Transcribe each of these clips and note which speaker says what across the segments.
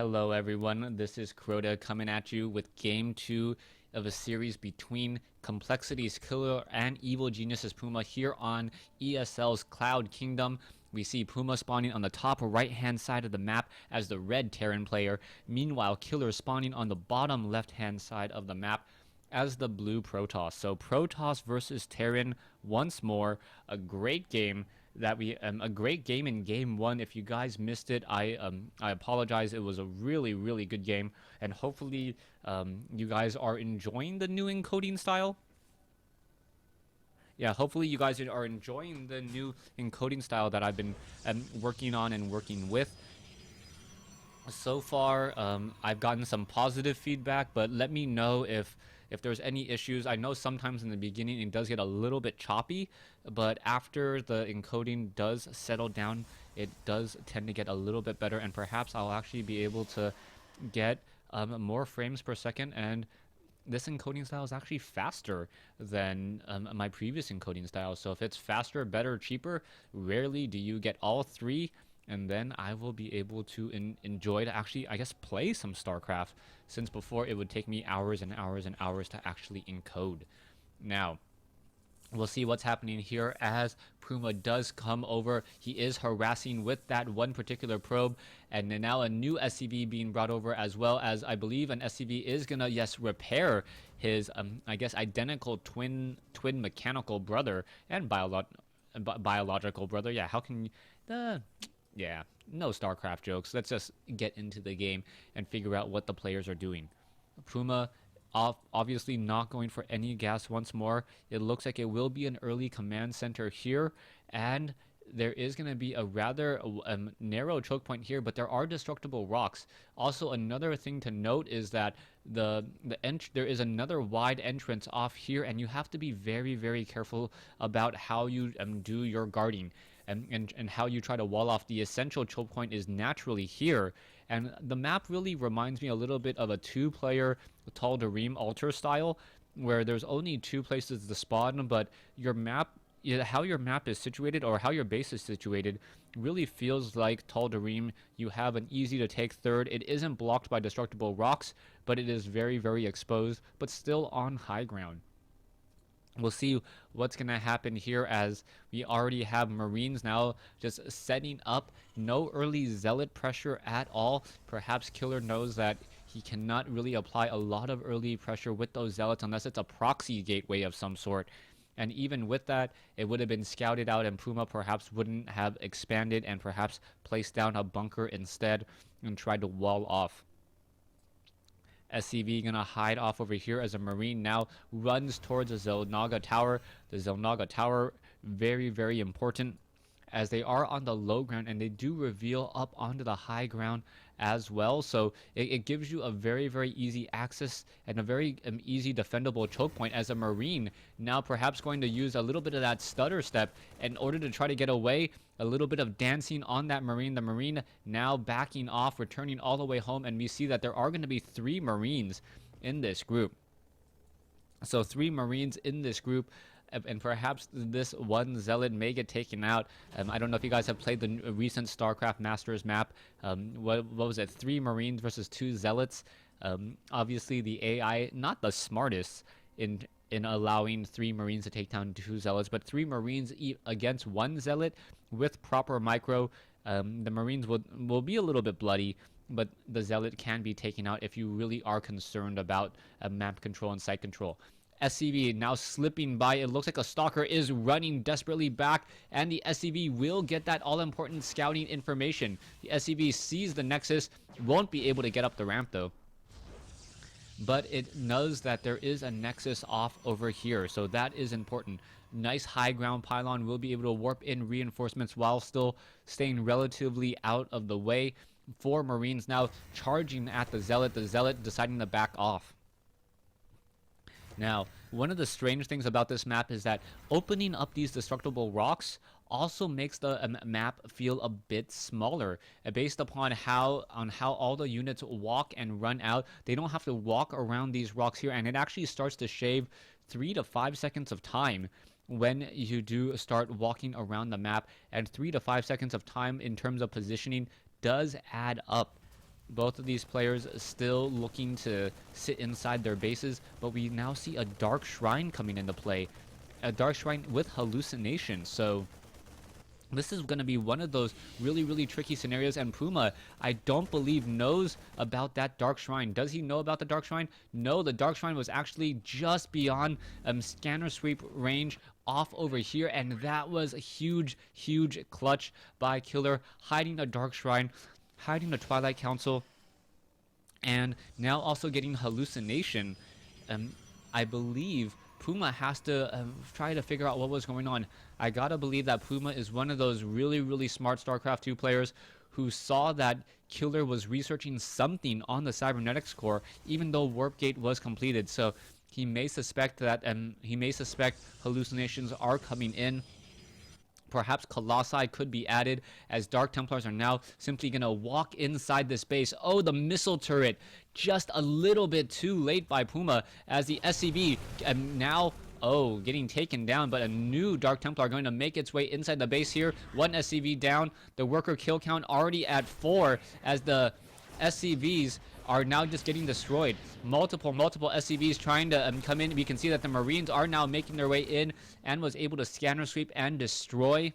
Speaker 1: Hello everyone, this is Crota coming at you with Game 2 of a series between Complexity's Killer and Evil Genius's Puma here on ESL's Cloud Kingdom. We see Puma spawning on the top right hand side of the map as the red Terran player, meanwhile Killer spawning on the bottom left hand side of the map as the blue Protoss. So Protoss versus Terran once more, a great game a great game in game 1. If you guys missed it, I apologize. It was a really good game, and hopefully you guys are enjoying the new encoding style. Yeah, hopefully you guys are enjoying the new encoding style that I've been working on and working with. So far, I've gotten some positive feedback, but let me know if there's any issues. I know sometimes in the beginning it does get a little bit choppy, but after the encoding does settle down, it does tend to get a little bit better, and perhaps I'll actually be able to get more frames per second, and this encoding style is actually faster than my previous encoding style. So if it's faster, better, cheaper, rarely do you get all three. And then I will be able to enjoy to actually, I guess, play some StarCraft, since before it would take me hours and hours and hours to actually encode. Now, we'll see what's happening here as Puma does come over. He is harassing with that one particular probe, and then now a new SCV being brought over, as well as I believe an SCV is gonna, yes, repair his, I guess, identical twin mechanical brother and biological brother. Yeah, how can you... Yeah, no StarCraft jokes. Let's just get into the game and figure out what the players are doing. Puma obviously not going for any gas once more. It looks like it will be an early command center here, and there is going to be a rather narrow choke point here, but there are destructible rocks. Also, another thing to note is that there is another wide entrance off here, and you have to be very careful about how you do your guarding and how you try to wall off. The essential choke point is naturally here, and the map really reminds me a little bit of a two-player Tal'Darim altar style, where there's only two places to spawn, but your map, how your map is situated, or how your base is situated, really feels like Tal'Darim. You have an easy to take third. It isn't blocked by destructible rocks, but it is very exposed, but still on high ground. We'll see what's going to happen here, as we already have Marines now just setting up. No early Zealot pressure at all. Perhaps Killer knows that he cannot really apply a lot of early pressure with those Zealots unless it's a proxy gateway of some sort. And even with that, it would have been scouted out, and Puma perhaps wouldn't have expanded and perhaps placed down a bunker instead and tried to wall off. SCV gonna hide off over here as a Marine now runs towards the Xel'Naga Tower. The Xel'Naga Tower, very important, as they are on the low ground, and they do reveal up onto the high ground as well. So it gives you a very easy access and a very easy defendable choke point, as a Marine now perhaps going to use a little bit of that stutter step in order to try to get away. A little bit of dancing on that Marine. The Marine now backing off, returning all the way home, and we see that there are going to be 3 Marines in this group. So 3 Marines in this group, and perhaps this one Zealot may get taken out. I don't know if you guys have played the recent StarCraft Masters map. What was it? 3 Marines versus 2 Zealots. Obviously, the AI, not the smartest in allowing 3 Marines to take down 2 Zealots, but 3 Marines against 1 Zealot with proper micro. The Marines will be a little bit bloody, but the Zealot can be taken out if you really are concerned about map control and site control. SCV now slipping by. It looks like a Stalker is running desperately back, and the SCV will get that all-important scouting information. The SCV sees the Nexus, won't be able to get up the ramp though, but it knows that there is a Nexus off over here, so that is important. Nice high ground pylon will be able to warp in reinforcements while still staying relatively out of the way. 4 Marines now charging at the Zealot deciding to back off. Now, one of the strange things about this map is that opening up these destructible rocks also makes the map feel a bit smaller, based upon how all the units walk and run out. They don't have to walk around these rocks here, and it actually starts to shave 3 to 5 seconds of time when you do start walking around the map, and 3 to 5 seconds of time in terms of positioning does add up. Both of these players still looking to sit inside their bases, but we now see a Dark Shrine coming into play. A Dark Shrine with hallucination, so this is going to be one of those really, really tricky scenarios, and Puma, I don't believe, knows about that Dark Shrine. Does he know about the Dark Shrine? No, the Dark Shrine was actually just beyond scanner sweep range off over here, and that was a huge, huge clutch by Killer, hiding a Dark Shrine, hiding the Twilight Council, and now also getting hallucination. I believe Puma has to try to figure out what was going on. I gotta believe that Puma is one of those really, really smart StarCraft 2 players who saw that Killer was researching something on the cybernetics core, even though Warp Gate was completed. So he may suspect that, he may suspect hallucinations are coming in. Perhaps Colossi could be added, as Dark Templars are now simply going to walk inside this base. Oh, the missile turret, just a little bit too late by Puma, as the SCV now, oh, getting taken down, but a new Dark Templar going to make its way inside the base here. One SCV down, the worker kill count already at 4, as the SCVs are now just getting destroyed. Multiple SCVs trying to come in. We can see that the Marines are now making their way in, and was able to scanner sweep and destroy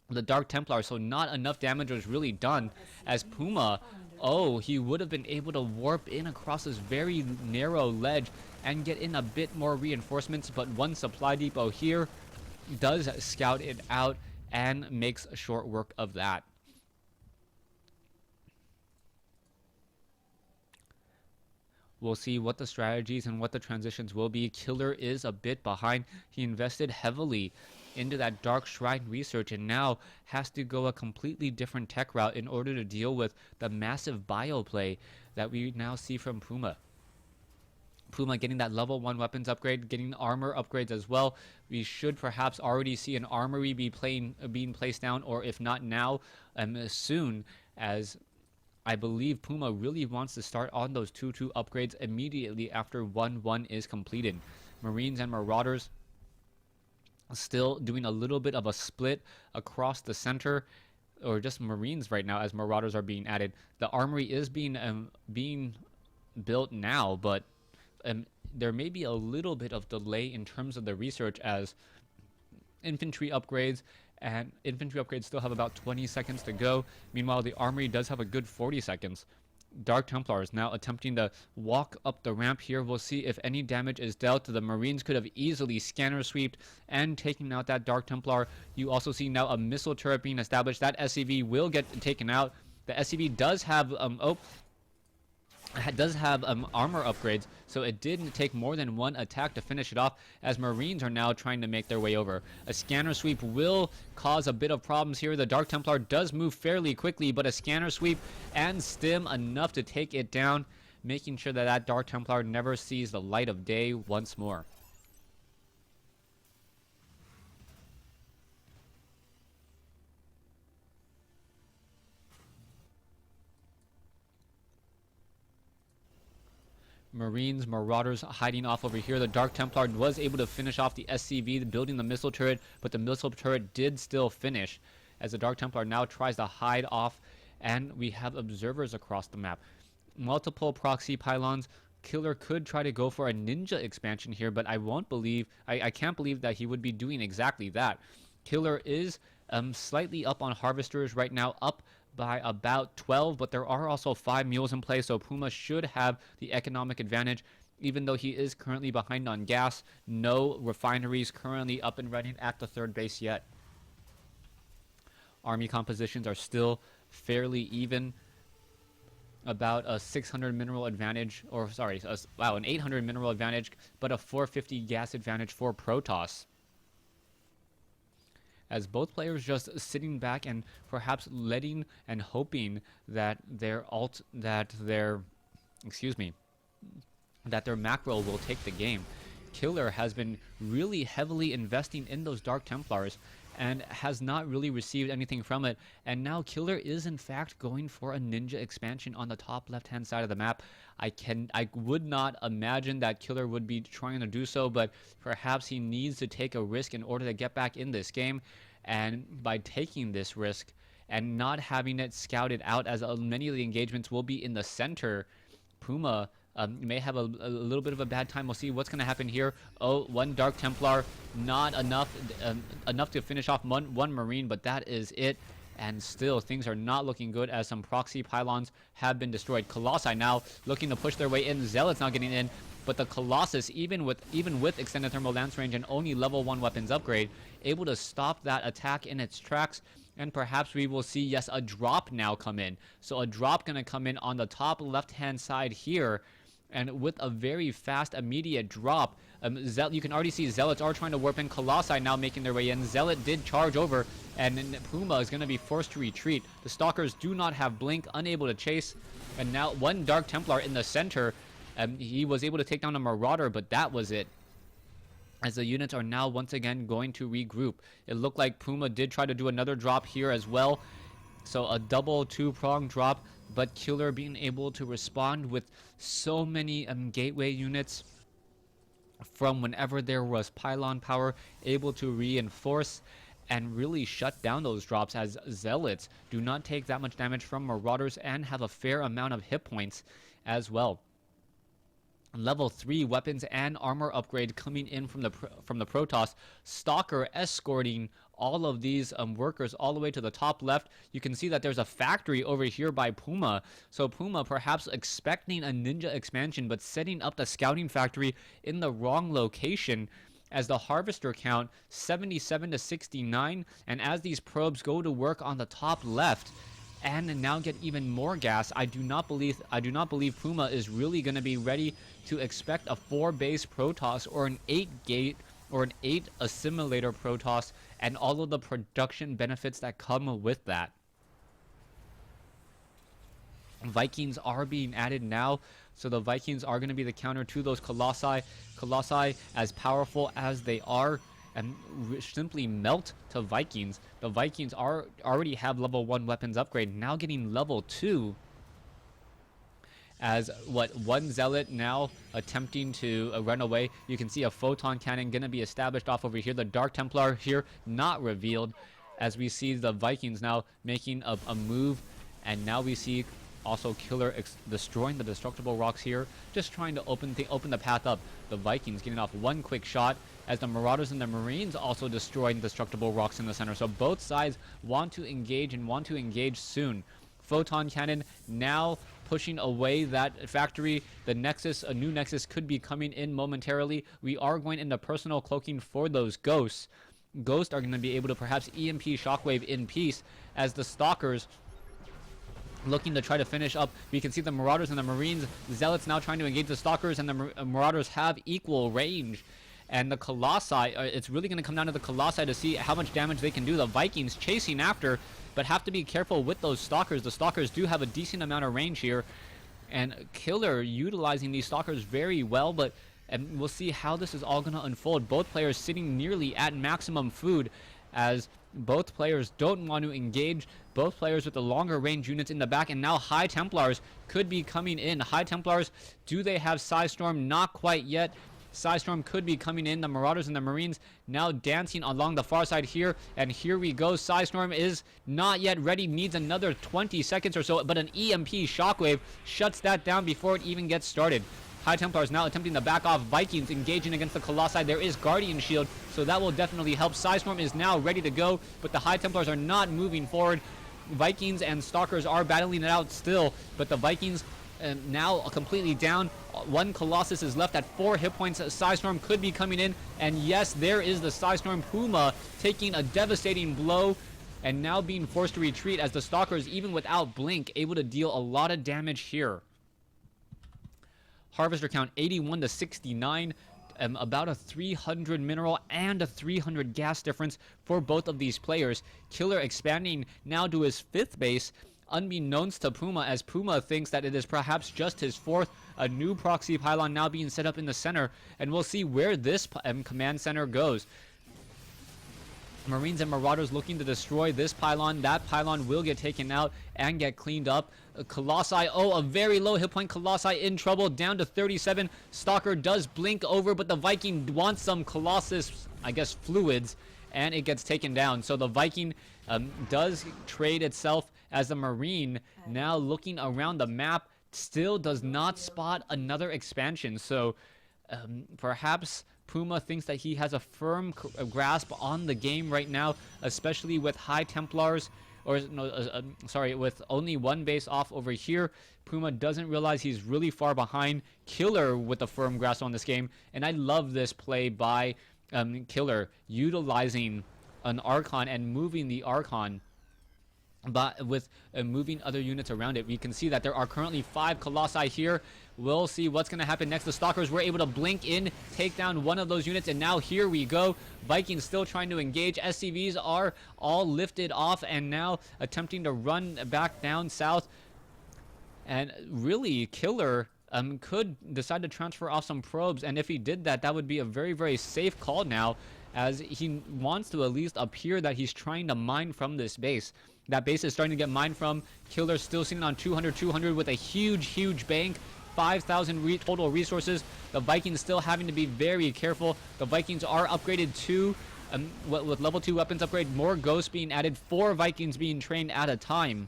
Speaker 1: the Dark Templar. So not enough damage was really done, as Puma, oh, he would have been able to warp in across this very narrow ledge and get in a bit more reinforcements, but one supply depot here does scout it out and makes short work of that. We'll see what the strategies and what the transitions will be. Killer is a bit behind. He invested heavily into that Dark Shrine research and now has to go a completely different tech route in order to deal with the massive bio play that we now see from Puma. Puma getting that level 1 weapons upgrade, getting armor upgrades as well. We should perhaps already see an armory being placed down, or if not now, soon, as I believe Puma really wants to start on those 2-2 upgrades immediately after 1-1 is completed. Marines and Marauders still doing a little bit of a split across the center, or just Marines right now as Marauders are being added. The armory is being built now, but there may be a little bit of delay in terms of the research, as infantry upgrades still have about 20 seconds to go. Meanwhile, the armory does have a good 40 seconds. Dark Templars now attempting to walk up the ramp here. We'll see if any damage is dealt. The Marines could have easily scanner sweeped and taken out that Dark Templar. You also see now a missile turret being established. That SCV will get taken out. The SCV does have armor upgrades, so it didn't take more than one attack to finish it off, as Marines are now trying to make their way over. A scanner sweep will cause a bit of problems here. The Dark Templar does move fairly quickly, but a scanner sweep and stim enough to take it down, making sure that that Dark Templar never sees the light of day once more. Marines, Marauders hiding off over here. The Dark Templar was able to finish off the SCV, building the missile turret, but the missile turret did still finish, as the Dark Templar now tries to hide off, and we have observers across the map. Multiple proxy pylons. Killer could try to go for a ninja expansion here, but I can't believe that he would be doing exactly that. Killer is slightly up on harvesters right now, up by about 12, but there are also 5 mules in play, so Puma should have the economic advantage, even though he is currently behind on gas. No refineries currently up and running at the third base yet. Army compositions are still fairly even, about a 600 mineral advantage, or sorry, an 800 mineral advantage, but a 450 gas advantage for Protoss, as both players just sitting back and perhaps letting and hoping that their macro will take the game. Killer has been really heavily investing in those Dark Templars and has not really received anything from it, and now Killer is in fact going for a ninja expansion on the top left hand side of the map. I would not imagine that Killer would be trying to do so, but perhaps he needs to take a risk in order to get back in this game, and by taking this risk and not having it scouted out, as many of the engagements will be in the center. Puma may have a little bit of a bad time. We'll see what's going to happen here. Oh, one Dark Templar, not enough enough to finish off one Marine, but that is it. And still, things are not looking good as some proxy pylons have been destroyed. Colossi now looking to push their way in. Zealots now getting in, but the Colossus, even with extended thermal lance range and only level 1 weapons upgrade, able to stop that attack in its tracks. And perhaps we will see, yes, a drop now come in. So a drop going to come in on the top left-hand side here. And with a very fast, immediate drop, you can already see Zealots are trying to warp in. Colossi now making their way in. Zealot did charge over, and Puma is going to be forced to retreat. The Stalkers do not have Blink, unable to chase. And now one Dark Templar in the center. He was able to take down a Marauder, but that was it, as the units are now once again going to regroup. It looked like Puma did try to do another drop here as well. So a double two-prong drop, but Killer being able to respond with so many gateway units from whenever there was pylon power, able to reinforce and really shut down those drops, as Zealots do not take that much damage from Marauders and have a fair amount of hit points as well. Level 3 weapons and armor upgrade coming in from the Protoss. Stalker escorting all of these workers all the way to the top left. You can see that there's a factory over here by Puma. So Puma perhaps expecting a ninja expansion, but setting up the scouting factory in the wrong location, as the harvester count 77 to 69. And as these probes go to work on the top left and now get even more gas, I do not believe Puma is really going to be ready to expect a 4-base Protoss or an 8-gate or an 8 assimilator Protoss and all of the production benefits that come with that. Vikings are being added now, so the Vikings are going to be the counter to those Colossi. Colossi, as powerful as they are, and simply melt to Vikings. The Vikings already have level 1 weapons upgrade, now getting level 2. As one Zealot now attempting to run away. You can see a photon cannon going to be established off over here. The Dark Templar here not revealed, as we see the Vikings now making a move. And now we see also Killer destroying the destructible rocks here, just trying to open the path up. The Vikings getting off one quick shot, as the Marauders and the Marines also destroying destructible rocks in the center. So both sides want to engage and want to engage soon. Photon cannon now pushing away that factory. The Nexus, a new Nexus, could be coming in momentarily. We are going into personal cloaking for those Ghosts. Ghosts are going to be able to perhaps EMP Shockwave in peace, as the Stalkers looking to try to finish up. We can see the Marauders and the Marines. Zealots now trying to engage the Stalkers, and the Marauders have equal range. And the Colossi, it's really going to come down to the Colossi to see how much damage they can do. The Vikings chasing after, but have to be careful with those Stalkers. The Stalkers do have a decent amount of range here, and Killer utilizing these Stalkers very well, but and we'll see how this is all going to unfold. Both players sitting nearly at maximum food, as both players don't want to engage. Both players with the longer range units in the back, and now High Templars could be coming in. High Templars, do they have Psystorm? Not quite yet. Psystorm could be coming in. The Marauders and the Marines now dancing along the far side here. And here we go. Psystorm is not yet ready. Needs another 20 seconds or so. But an EMP Shockwave shuts that down before it even gets started. High Templars now attempting to back off. Vikings engaging against the Colossi. There is Guardian Shield, so that will definitely help. Psystorm is now ready to go, but the High Templars are not moving forward. Vikings and Stalkers are battling it out still, but the Vikings now completely down. One Colossus is left at 4 hit points. Psystorm could be coming in, and yes, there is the Psystorm. Puma taking a devastating blow and now being forced to retreat, as the Stalkers, even without Blink, able to deal a lot of damage here. Harvester count 81 to 69. About a 300 mineral and a 300 gas difference for both of these players. Killer expanding now to his 5th base, unbeknownst to Puma, as Puma thinks that it is perhaps just his 4th. A new proxy pylon now being set up in the center, and we'll see where this command center goes. Marines and Marauders looking to destroy this pylon. That pylon will get taken out and get cleaned up. Colossi, a very low hit point. Colossi in trouble, down to 37. Stalker does blink over, but the Viking wants some Colossus, I guess, fluids, and it gets taken down. So the Viking does trade itself as a Marine. Now looking around the map, still does not spot another expansion. So perhaps Puma thinks that he has a firm grasp on the game right now, especially with High Templars, or no, sorry, with only one base off over here. Puma doesn't realize he's really far behind Killer with a firm grasp on this game, and I love this play by Killer, utilizing an Archon and moving the Archon, but with moving other units around it. We can see that there are currently 5 Colossi here. We'll see what's going to happen next. The Stalkers were able to blink in, take down one of those units, and now here we go. Vikings still trying to engage. SCVs are all lifted off and now attempting to run back down south. And really, Killer could decide to transfer off some probes, and if he did that, that would be a very, very safe call now, as he wants to at least appear that he's trying to mine from this base. That base is starting to get mined from. Killer still sitting on 200 with a huge bank. 5,000 total resources. The Vikings still having to be very careful. The Vikings are upgraded to, with level 2 weapons upgrade, more ghosts being added, 4 Vikings being trained at a time.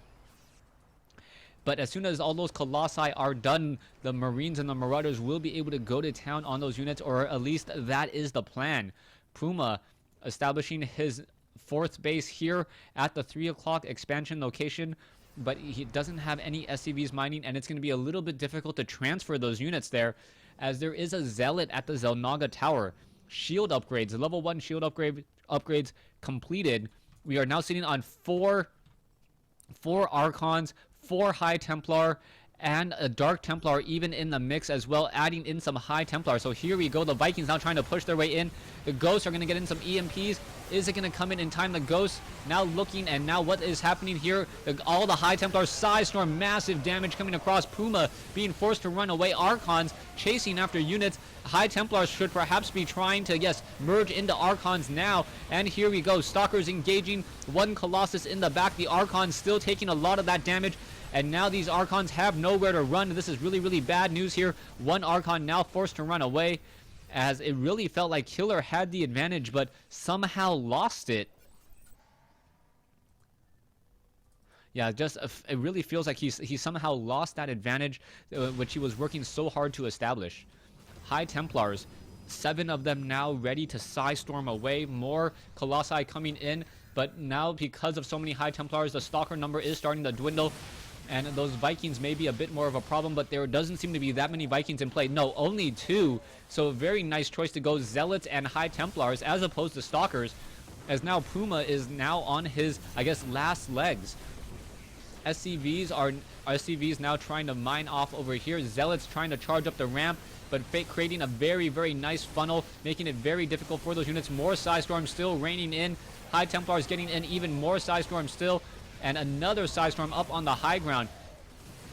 Speaker 1: But as soon as all those Colossi are done, the Marines and the Marauders will be able to go to town on those units, or at least that is the plan. Puma establishing his 4th base here at the 3 o'clock expansion location, but he doesn't have any SCVs mining, and it's going to be a little bit difficult to transfer those units there, as there is a Zealot at the Zelnaga Tower. Shield upgrades, level 1 shield upgrades completed. We are now sitting on 4 Archons, 4 High Templar, and a Dark Templar even in the mix as well, adding in some High Templar. So here we go. The Vikings now trying to push their way in. The Ghosts are going to get in some EMPs. Is it going to come in time? The Ghosts now looking, and now what is happening here? All the High Templars, Size Storm, massive damage coming across. Puma being forced to run away. Archons chasing after units. High Templars should perhaps be trying to, yes, merge into Archons now. And here we go. Stalkers engaging. 1 Colossus in the back. The Archons still taking a lot of that damage. And now these Archons have nowhere to run. This is really, really bad news here. 1 Archon now forced to run away, as it really felt like Killer had the advantage, but somehow lost it. Yeah, just it really feels like he somehow lost that advantage, which he was working so hard to establish. High Templars, 7 of them now ready to Size Storm away. More Colossi coming in, but now because of so many High Templars, the Stalker number is starting to dwindle. And those Vikings may be a bit more of a problem, but there doesn't seem to be that many Vikings in play. No, only 2. So a very nice choice to go Zealots and High Templars as opposed to Stalkers, as now Puma is now on his, I guess, last legs. SCVs now trying to mine off over here. Zealots trying to charge up the ramp, but creating a very, very nice funnel, making it very difficult for those units. More Size Storm still raining in. High Templars getting in even more Size Storm still. And another Size Storm up on the high ground.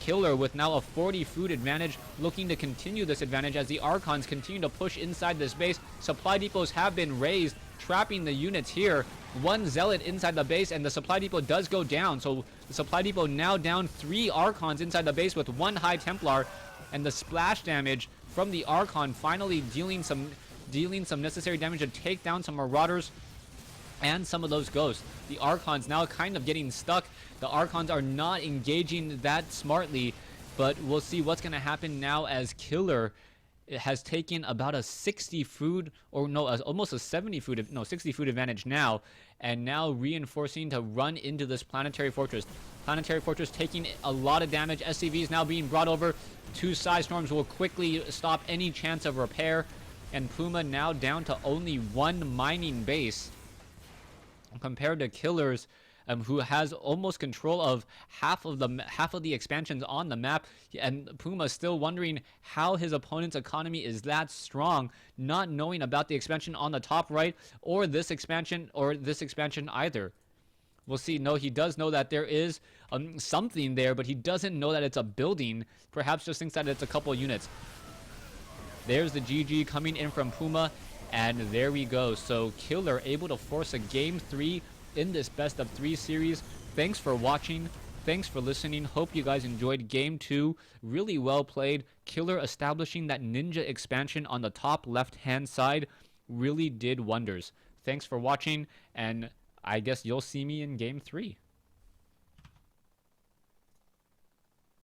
Speaker 1: Killer with now a 40 food advantage, looking to continue this advantage as the Archons continue to push inside this base. Supply depots have been raised, trapping the units here. 1 Zealot inside the base, and the supply depot does go down. So the supply depot now down 3 Archons inside the base with 1 High Templar, and the splash damage from the Archon finally dealing some necessary damage to take down some Marauders and some of those Ghosts. The Archons now kind of getting stuck. The Archons are not engaging that smartly, but we'll see what's going to happen now, as Killer has taken about a 60 food, or no, almost a 70 food, no, 60 food advantage now, and now reinforcing to run into this Planetary Fortress. Planetary Fortress taking a lot of damage. SCVs now being brought over. 2 Size Storms will quickly stop any chance of repair, and Puma now down to only 1 mining base, compared to Killer's, who has almost control of half of the expansions on the map, and Puma still wondering how his opponent's economy is that strong, not knowing about the expansion on the top right, or this expansion either. We'll see. No, he does know that there is something there, but he doesn't know that it's a building. Perhaps just thinks that it's a couple units. There's the GG coming in from Puma. And there we go. So Killer able to force a game 3 in this best of 3 series. Thanks for watching. Thanks for listening. Hope you guys enjoyed game 2. Really well played. Killer establishing that ninja expansion on the top left hand side really did wonders. Thanks for watching, and I guess you'll see me in game 3.